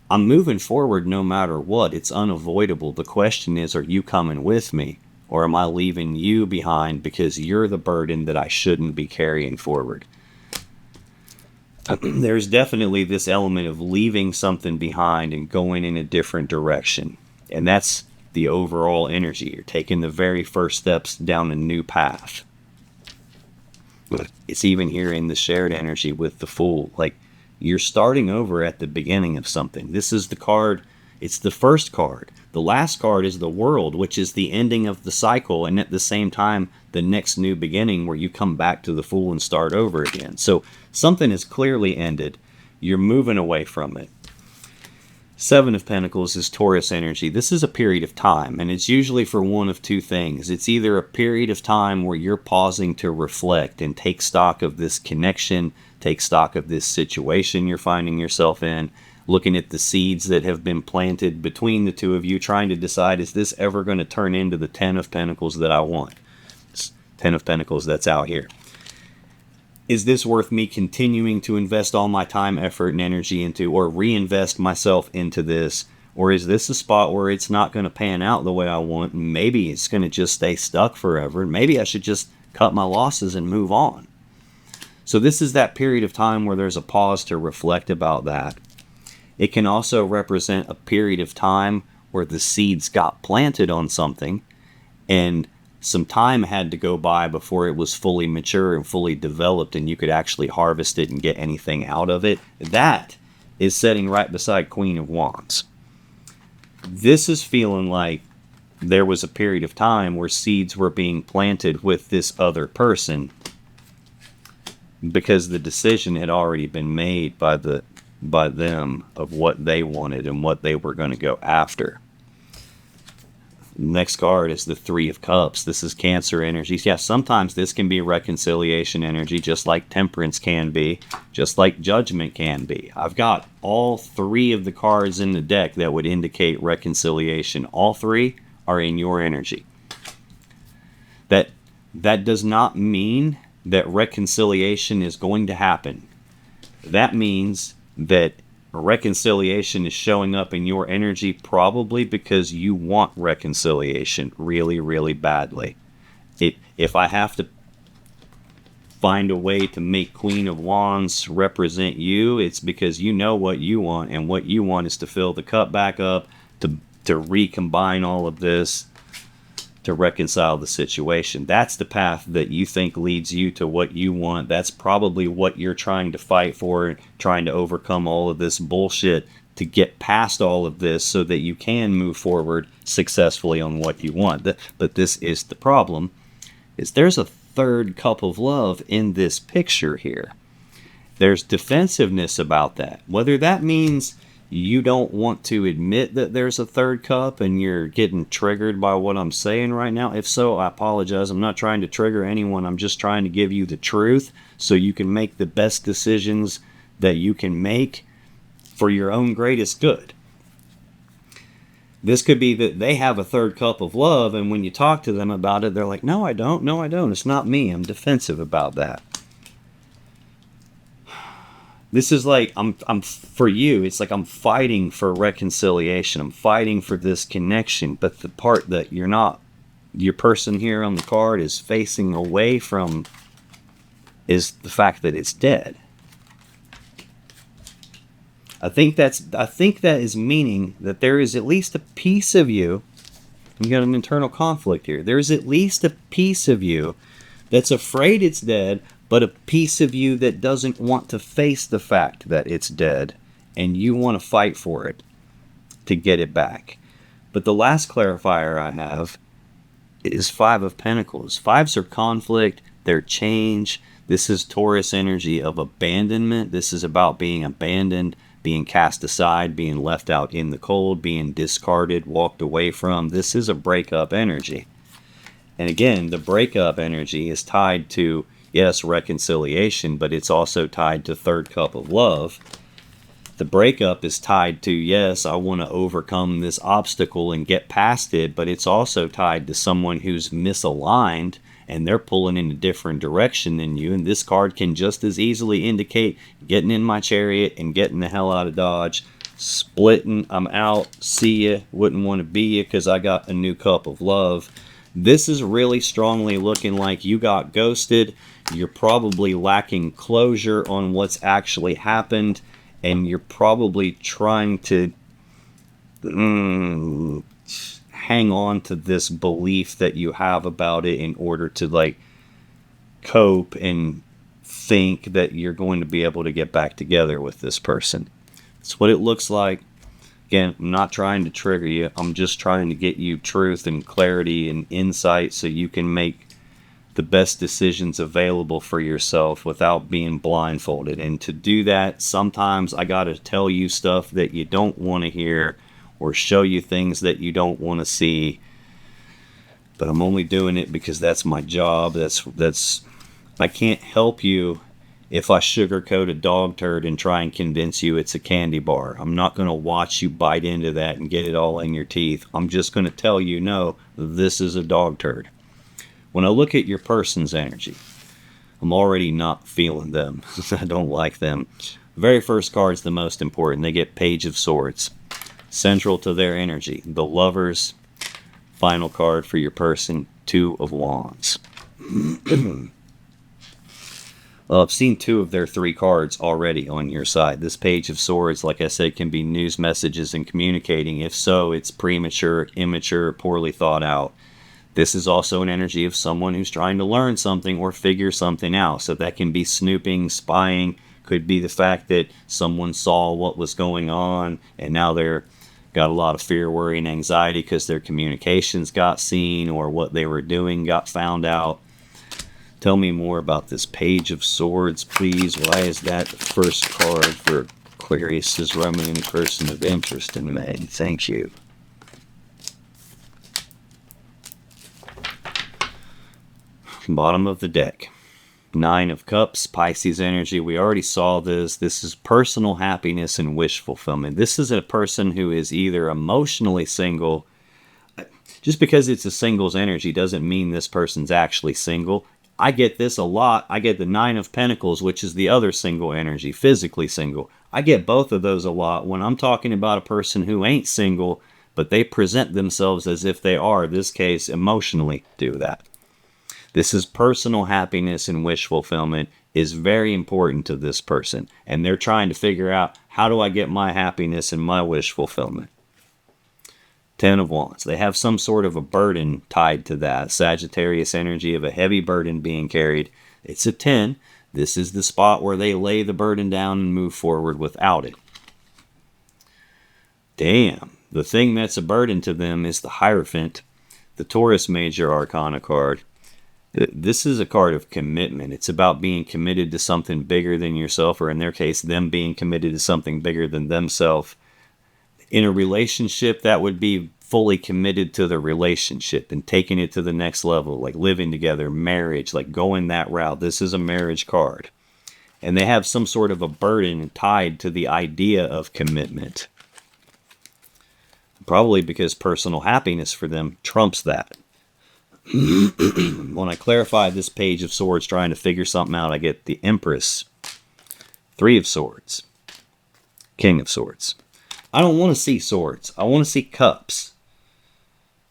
I'm moving forward no matter what. It's unavoidable. The question is, are you coming with me? Or am I leaving you behind because you're the burden that I shouldn't be carrying forward? There's definitely this element of leaving something behind and going in a different direction. And that's the overall energy. You're taking the very first steps down a new path. It's even here in the shared energy with the Fool. Like, you're starting over at the beginning of something. This is the card. It's the first card. The last card is the World, which is the ending of the cycle, and at the same time, the next new beginning where you come back to the Fool and start over again. So something is clearly ended. You're moving away from it. Seven of Pentacles is Taurus energy. This is a period of time, and it's usually for one of two things. It's either a period of time where you're pausing to reflect and take stock of this connection, take stock of this situation you're finding yourself in, looking at the seeds that have been planted between the two of you, trying to decide, is this ever going to turn into the 10 of Pentacles that I want? It's 10 of Pentacles that's out here. Is this worth me continuing to invest all my time, effort, and energy into, or reinvest myself into this? Or is this a spot where it's not going to pan out the way I want, and maybe it's going to just stay stuck forever, and maybe I should just cut my losses and move on? So this is that period of time where there's a pause to reflect about that. It can also represent a period of time where the seeds got planted on something and some time had to go by before it was fully mature and fully developed and you could actually harvest it and get anything out of it. That is sitting right beside Queen of Wands. This is feeling like there was a period of time where seeds were being planted with this other person because the decision had already been made by them of what they wanted and what they were going to go after. Next card is the Three of Cups. This is Cancer energies. Yeah, sometimes this can be reconciliation energy, just like Temperance can be, just like Judgment can be. I've got all three of the cards in the deck that would indicate reconciliation. All three are in your energy. That does not mean that reconciliation is going to happen. That means that reconciliation is showing up in your energy probably because you want reconciliation really, really badly. If I have to find a way to make Queen of Wands represent you, it's because you know what you want, and what you want is to fill the cup back up, to recombine all of this, to reconcile the situation. That's the path that you think leads you to what you want. That's probably what you're trying to fight for, trying to overcome all of this bullshit to get past all of this so that you can move forward successfully on what you want. But this is the problem, is there's a third cup of love in this picture here. There's defensiveness about that. Whether that means you don't want to admit that there's a third cup and you're getting triggered by what I'm saying right now. If so, I apologize. I'm not trying to trigger anyone. I'm just trying to give you the truth so you can make the best decisions that you can make for your own greatest good. This could be that they have a third cup of love, and when you talk to them about it, they're like, no, I don't. No, I don't. It's not me. I'm defensive about that. This is like, I'm for you, it's like I'm fighting for reconciliation. I'm fighting for this connection. But the part that you're not, your person here on the card is facing away from is the fact that it's dead. I think that is meaning that there is at least a piece of you. You got an internal conflict here. There's at least a piece of you that's afraid it's dead, but a piece of you that doesn't want to face the fact that it's dead, and you want to fight for it to get it back. But the last clarifier I have is Five of Pentacles. Fives are conflict, they're change. This is Taurus energy of abandonment. This is about being abandoned, being cast aside, being left out in the cold, being discarded, walked away from. This is a breakup energy. And again, the breakup energy is tied to, yes, reconciliation, but it's also tied to third cup of love. The breakup is tied to, yes, I want to overcome this obstacle and get past it, but it's also tied to someone who's misaligned and they're pulling in a different direction than you. And this card can just as easily indicate getting in my chariot and getting the hell out of Dodge, splitting, I'm out, see ya, wouldn't want to be ya because I got a new cup of love. This is really strongly looking like you got ghosted. You're probably lacking closure on what's actually happened, and you're probably trying to hang on to this belief that you have about it in order to like cope and think that you're going to be able to get back together with this person. That's what it looks like. Again, I'm not trying to trigger you. I'm just trying to get you truth and clarity and insight so you can make the best decisions available for yourself without being blindfolded. And to do that, sometimes I got to tell you stuff that you don't want to hear or show you things that you don't want to see. But I'm only doing it because that's my job. That's I can't help you if I sugarcoat a dog turd and try and convince you it's a candy bar. I'm not going to watch you bite into that and get it all in your teeth. I'm just going to tell you, no, this is a dog turd. When I look at your person's energy, I'm already not feeling them. I don't like them. The very first card is the most important. They get Page of Swords. Central to their energy, the Lovers. Final card for your person, Two of Wands. Well, I've seen two of their three cards already on your side. This Page of Swords, like I said, can be news messages and communicating. If so, it's premature, immature, poorly thought out. This is also an energy of someone who's trying to learn something or figure something out. So that can be snooping, spying. Could be the fact that someone saw what was going on and now they're got a lot of fear, worry, and anxiety because their communications got seen or what they were doing got found out. Tell me more about this Page of Swords, please. Why is that the first card for Aquarius' Roman person of interest in May? Thank you. Bottom of the deck. Nine of Cups, Pisces energy. We already saw this. This is personal happiness and wish fulfillment. This is a person who is either emotionally single. Just because it's a singles energy doesn't mean this person's actually single. I get this a lot. I get the Nine of Pentacles, which is the other single energy, physically single. I get both of those a lot when I'm talking about a person who ain't single, but they present themselves as if they are. In this case, emotionally do that. This is personal happiness and wish fulfillment is very important to this person. And they're trying to figure out, how do I get my happiness and my wish fulfillment? Ten of Wands. They have some sort of a burden tied to that. Sagittarius energy of a heavy burden being carried. It's a 10. This is the spot where they lay the burden down and move forward without it. Damn. The thing that's a burden to them is the Hierophant, the Taurus Major Arcana card. This is a card of commitment. It's about being committed to something bigger than yourself, or in their case, them being committed to something bigger than themselves. In a relationship, that would be fully committed to the relationship and taking it to the next level, like living together, marriage, like going that route. This is a marriage card. And they have some sort of a burden tied to the idea of commitment. Probably because personal happiness for them trumps that. When I clarify this Page of Swords trying to figure something out, I get the Empress, Three of Swords, King of Swords. I don't want to see swords. I want to see cups.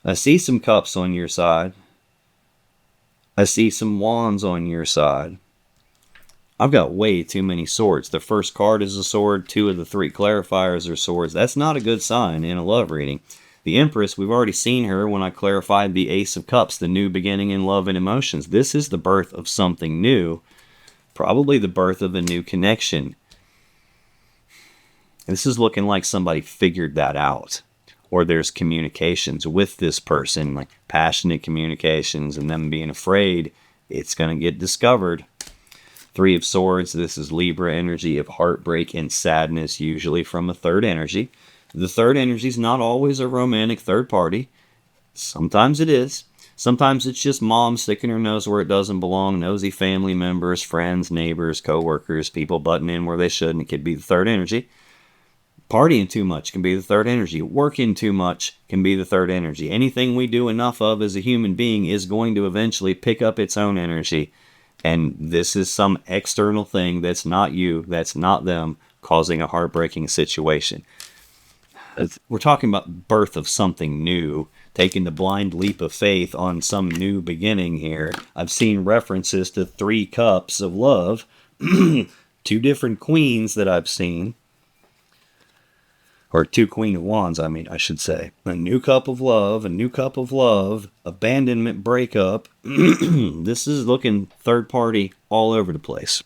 I see some cups on your side. I see some wands on your side. I've got way too many swords. The first card is a sword. 2 of the 3 clarifiers are swords. That's not a good sign in a love reading. The Empress, we've already seen her when I clarified the Ace of Cups, the new beginning in love and emotions. This is the birth of something new. Probably the birth of a new connection. This is looking like somebody figured that out. Or there's communications with this person, like passionate communications, and them being afraid it's going to get discovered. 3 of Swords, this is Libra energy of heartbreak and sadness, usually from a third energy. The third energy is not always a romantic third party. Sometimes it is. Sometimes it's just mom sticking her nose where it doesn't belong, nosy family members, friends, neighbors, co-workers, people butting in where they shouldn't. It could be the third energy. Partying too much can be the third energy. Working too much can be the third energy. Anything we do enough of as a human being is going to eventually pick up its own energy. And this is some external thing that's not you, that's not them, causing a heartbreaking situation. We're talking about birth of something new, taking the blind leap of faith on some new beginning here. I've seen references to 3 cups of love, 2 different queens that I've seen. Or 2 Queen of Wands, I should say. A new cup of love, a new cup of love, abandonment, breakup. This is looking third party all over the place.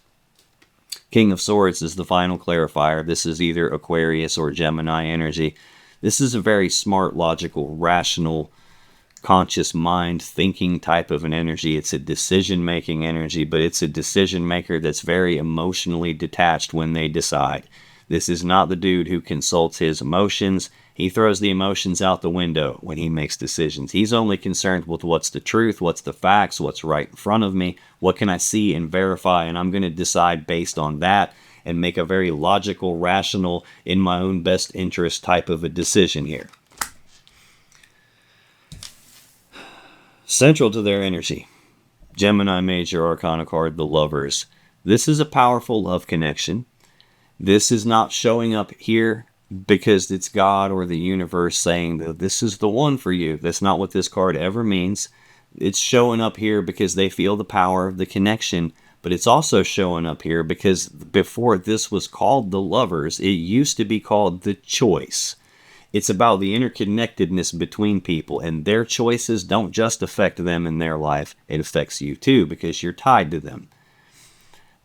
King of Swords is the final clarifier. This is either Aquarius or Gemini energy. This is a very smart, logical, rational, conscious mind thinking type of an energy. It's a decision-making energy, but it's a decision maker that's very emotionally detached when they decide. This is not the dude who consults his emotions. He throws the emotions out the window when he makes decisions. He's only concerned with what's the truth, what's the facts, what's right in front of me, what can I see and verify, and I'm going to decide based on that and make a very logical, rational, in my own best interest type of a decision here. Central to their energy, Gemini Major Arcana card, the Lovers. This is a powerful love connection. This is not showing up here because it's God or the universe saying that this is the one for you. That's not what this card ever means. It's showing up here because they feel the power of the connection, but it's also showing up here because before this was called the Lovers, it used to be called the Choice. It's about the interconnectedness between people, and their choices don't just affect them in their life. It affects you too because you're tied to them.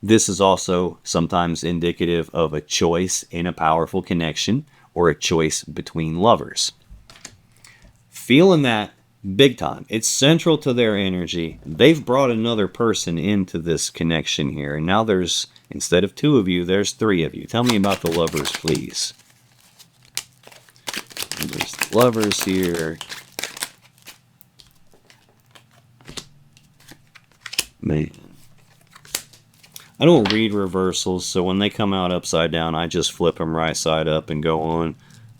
This is also sometimes indicative of a choice in a powerful connection or a choice between lovers. Feeling that big time. It's central to their energy. They've brought another person into this connection here. And now there's, instead of 2 of you, there's 3 of you. Tell me about the Lovers, please. There's the Lovers here. Man. I don't read reversals, so when they come out upside down, I just flip them right side up and go on.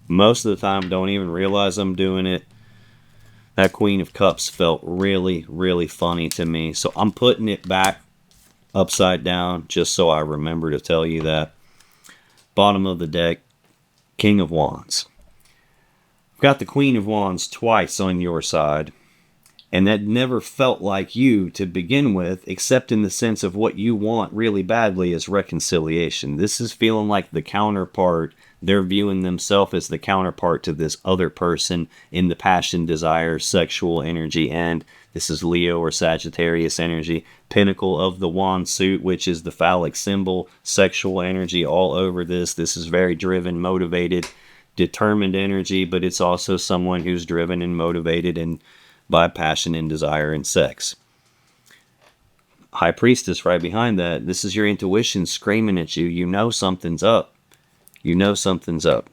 Most of the time, don't even realize I'm doing it. That Queen of Cups felt really, really funny to me, so I'm putting it back upside down just so I remember to tell you that. Bottom of the deck, King of Wands. I've got the Queen of Wands twice on your side. And that never felt like you to begin with, except in the sense of what you want really badly is reconciliation. This is feeling like the counterpart. They're viewing themselves as the counterpart to this other person in the passion, desire, sexual energy. And this is Leo or Sagittarius energy. Pinnacle of the wand suit, which is the phallic symbol. Sexual energy all over this. This is very driven, motivated, determined energy. But it's also someone who's driven and motivated and by passion and desire and sex. High Priestess right behind that. This is your intuition screaming at you. You know something's up. You know something's up.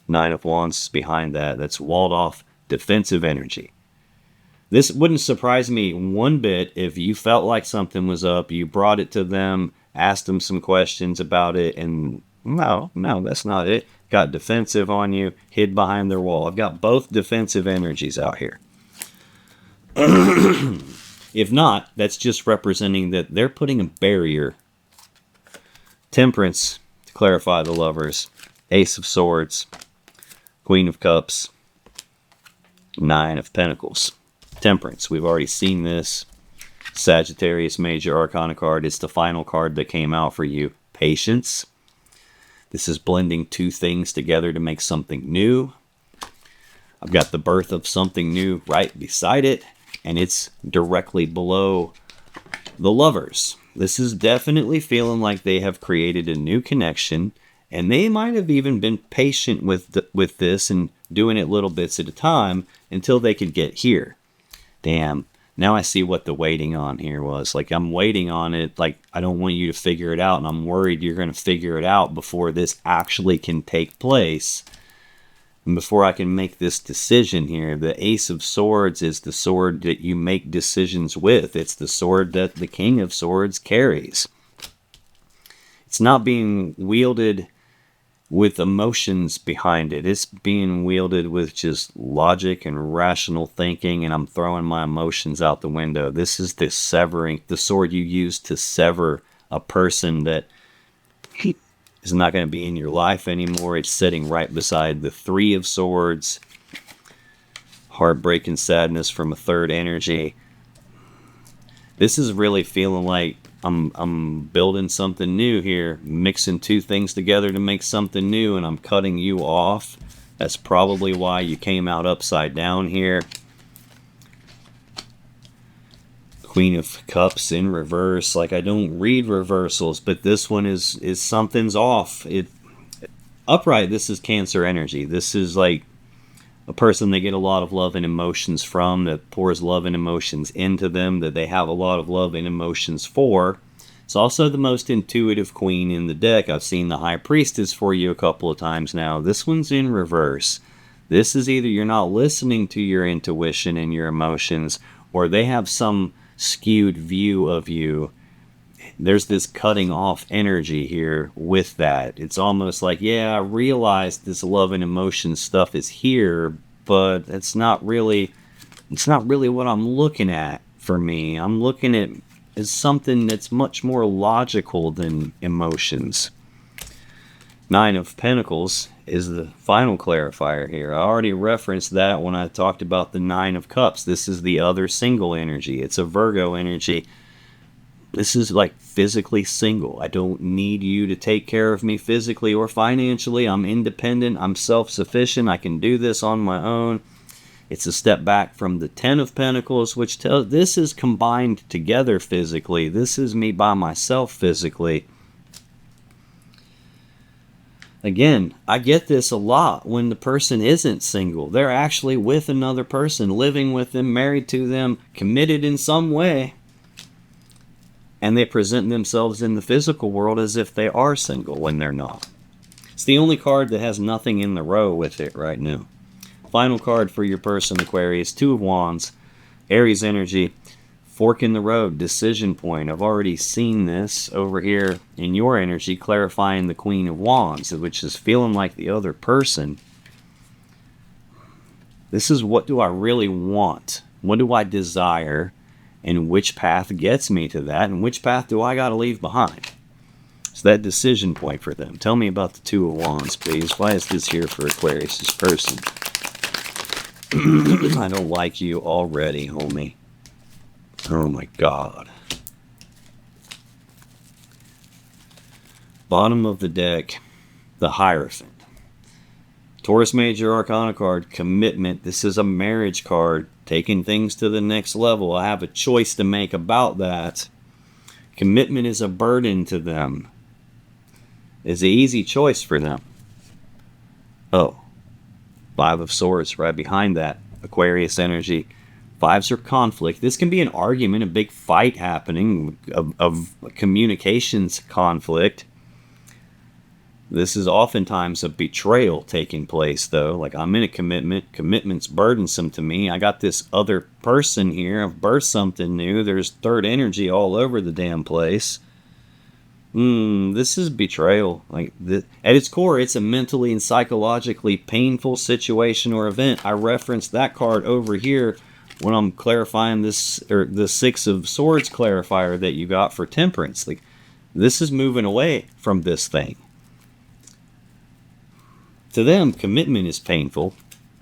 9 of Wands behind that. That's walled off defensive energy. This wouldn't surprise me one bit if you felt like something was up. You brought it to them, asked them some questions about it, and no, that's not it. got defensive on you, hid behind their wall. I've got both defensive energies out here. If not, that's just representing that they're putting a barrier. Temperance, to clarify the lovers. Ace of Swords, Queen of Cups, Nine of Pentacles. Temperance, we've already seen this. Sagittarius Major Arcana card. It's the final card that came out for you. Patience. This is blending two things together to make something new. I've got the birth of something new right beside it, and it's directly below the lovers. This is definitely feeling like they have created a new connection, and they might have even been patient with this and doing it little bits at a time until they could get here. Damn, now I see what the waiting on here was. Like, I'm waiting on it, like, I don't want you to figure it out, and I'm worried you're going to figure it out before this actually can take place. And before I can make this decision here. The Ace of Swords is the sword that you make decisions with. It's the sword that the King of Swords carries. It's not being wielded with emotions behind it. It's being wielded with just logic and rational thinking, and I'm throwing my emotions out the window. This is the severing, the sword you use to sever a person that is not going to be in your life anymore. It's sitting right beside the Three of Swords. Heartbreak and sadness from a third energy. This is really feeling like I'm building something new here, mixing two things together to make something new, and I'm cutting you off. That's probably why you came out upside down here. Queen of Cups in reverse. Like, I don't read reversals, but this one is something's off. Upright, this is Cancer energy. This is like a person they get a lot of love and emotions from, that pours love and emotions into them, that they have a lot of love and emotions for. It's also the most intuitive queen in the deck. I've seen the High Priestess for you a couple of times now. This one's in reverse. This is either you're not listening to your intuition and your emotions, or they have some skewed view of you. There's this cutting off energy here with that. It's almost like, yeah, I realize this love and emotion stuff is here, but it's not really what I'm looking at for me. I'm looking at it as something that's much more logical than emotions. Nine of Pentacles is the final clarifier here. I already referenced that when I talked about the Nine of Cups. This is the other single energy. It's a Virgo energy. This is like physically single. I don't need you to take care of me physically or financially. I'm independent. I'm self-sufficient. I can do this on my own. It's a step back from the Ten of Pentacles, which tells this is combined together physically. This is me by myself physically. Again, I get this a lot when the person isn't single. They're actually with another person, living with them, married to them, committed in some way. And they present themselves in the physical world as if they are single when they're not. It's the only card that has nothing in the row with it right now. Final card for your person, Aquarius. Two of Wands. Aries energy. Fork in the road. Decision point. I've already seen this over here in your energy, clarifying the Queen of Wands, which is feeling like the other person. This is, what do I really want? What do I desire? And which path gets me to that? And which path do I got to leave behind? It's that decision point for them. Tell me about the Two of Wands, please. Why is this here for Aquarius' person? I don't like you already, homie. Oh my God. Bottom of the deck, the Hierophant. Taurus Major Arcana card, commitment. This is a marriage card, taking things to the next level. I have a choice to make about that. Commitment is a burden to them. It's an easy choice for them. Oh, Five of Swords right behind that. Aquarius energy. Fives are conflict. This can be an argument, a big fight happening, of communications conflict. This is oftentimes a betrayal taking place, though. Like, I'm in a commitment. Commitment's burdensome to me. I got this other person here. I've birthed something new. There's third energy all over the damn place. This is betrayal. At its core, it's a mentally and psychologically painful situation or event. I referenced that card over here when I'm clarifying this, or the Six of Swords clarifier that you got for temperance. Like, this is moving away from this thing. To them, commitment is painful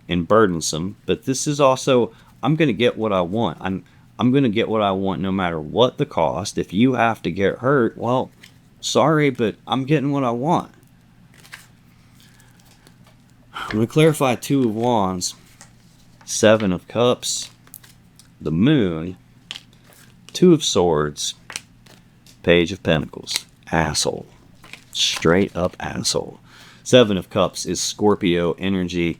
and burdensome, but this is also, I'm going to get what I want. I'm going to get what I want no matter what the cost. If you have to get hurt, well, sorry, but I'm getting what I want. I'm going to clarify Two of Wands, Seven of Cups, the Moon, Two of Swords, Page of Pentacles. Asshole. Straight up asshole. Seven of Cups is Scorpio energy.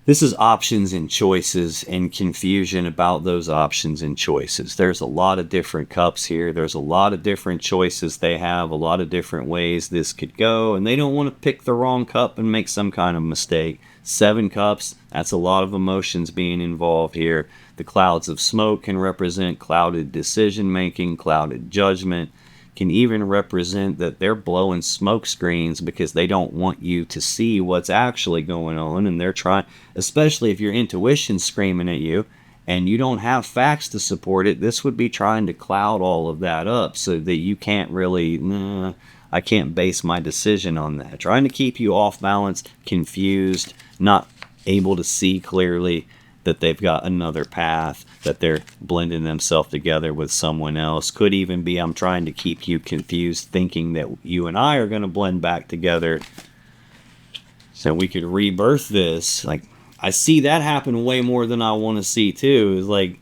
This is options and choices and confusion about those options and choices. There's a lot of different cups here. There's a lot of different choices they have, a lot of different ways this could go, and they don't want to pick the wrong cup and make some kind of mistake. Seven cups, that's a lot of emotions being involved here. The clouds of smoke can represent clouded decision making, clouded judgment, can even represent that they're blowing smoke screens because they don't want you to see what's actually going on, and they're trying, especially if your intuition's screaming at you and you don't have facts to support it, this would be trying to cloud all of that up so that you can't really, I can't base my decision on that. Trying to keep you off balance, confused, not able to see clearly that they've got another path, that they're blending themselves together with someone else. Could even be I'm trying to keep you confused, thinking that you and I are going to blend back together so we could rebirth this. Like, I see that happen way more than I want to see too. It's like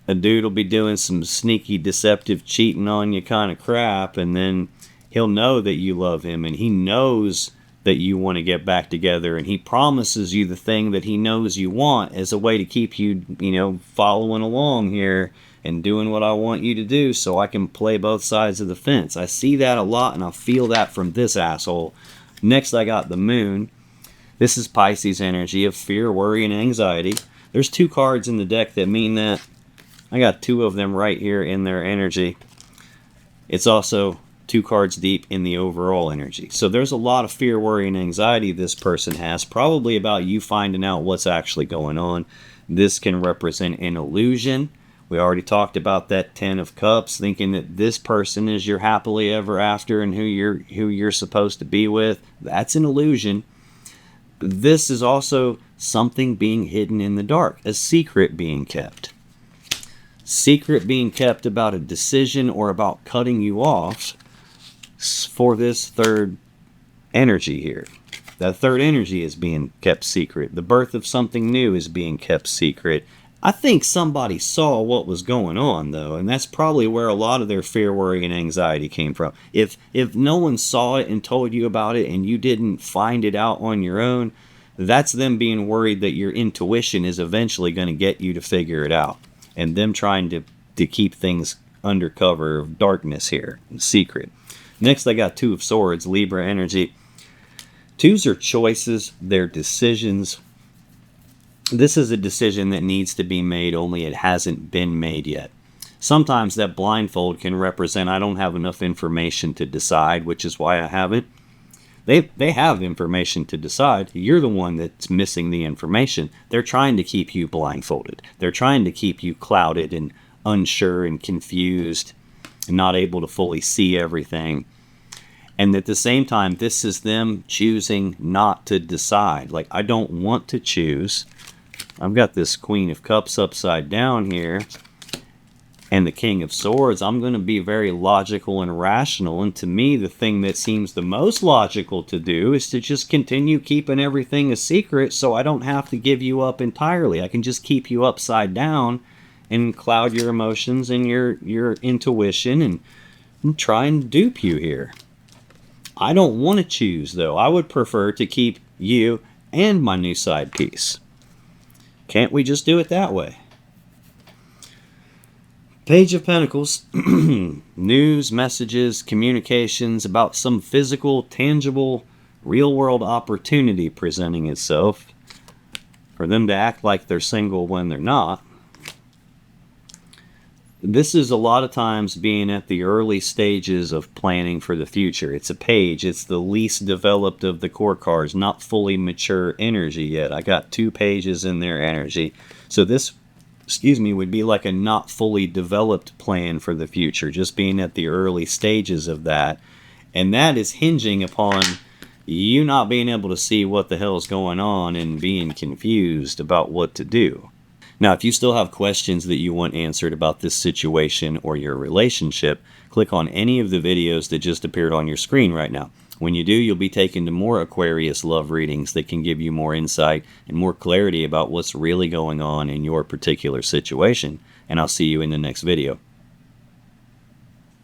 a dude will be doing some sneaky, deceptive, cheating on you kind of crap, and then he'll know that you love him, and he knows that you want to get back together, and he promises you the thing that he knows you want as a way to keep you, following along here and doing what I want you to do so I can play both sides of the fence. I see that a lot, and I feel that from this asshole. Next, I got the Moon. This is Pisces energy of fear, worry, and anxiety. There's two cards in the deck that mean that. I got two of them right here in their energy. It's also two cards deep in the overall energy. So there's a lot of fear, worry, and anxiety this person has, probably about you finding out what's actually going on. This can represent an illusion. We already talked about that Ten of Cups, thinking that this person is your happily ever after and who you're supposed to be with. That's an illusion. This is also something being hidden in the dark, a secret being kept. Secret being kept about a decision or about cutting you off for this third energy here. That third energy is being kept secret. The birth of something new is being kept secret. I think somebody saw what was going on, though, and that's probably where a lot of their fear, worry, and anxiety came from. If no one saw it and told you about it and you didn't find it out on your own, that's them being worried that your intuition is eventually going to get you to figure it out, and them trying to keep things under cover of darkness here, secret. Next, I got Two of Swords, Libra energy. Twos are choices, they're decisions. This is a decision that needs to be made, only it hasn't been made yet. Sometimes that blindfold can represent I don't have enough information to decide, which is why I haven't. They have information to decide. You're the one that's missing the information. They're trying to keep you blindfolded. They're trying to keep you clouded and unsure and confused, not able to fully see everything. And at the same time, this is them choosing not to decide. Like, I don't want to choose. I've got this Queen of Cups upside down here and the King of Swords. I'm going to be very logical and rational. And to me, the thing that seems the most logical to do is to just continue keeping everything a secret so I don't have to give you up entirely. I can just keep you upside down and cloud your emotions and your intuition and try and dupe you here. I don't want to choose, though. I would prefer to keep you and my new side piece. Can't we just do it that way? Page of Pentacles, news, messages, communications about some physical, tangible, real-world opportunity presenting itself for them to act like they're single when they're not. This is a lot of times being at the early stages of planning for the future. It's a page. It's the least developed of the core cards, not fully mature energy yet. I got 2 pages in their energy. So this, would be like a not fully developed plan for the future, just being at the early stages of that. And that is hinging upon you not being able to see what the hell's going on and being confused about what to do. Now, if you still have questions that you want answered about this situation or your relationship, click on any of the videos that just appeared on your screen right now. When you do, you'll be taken to more Aquarius love readings that can give you more insight and more clarity about what's really going on in your particular situation. And I'll see you in the next video.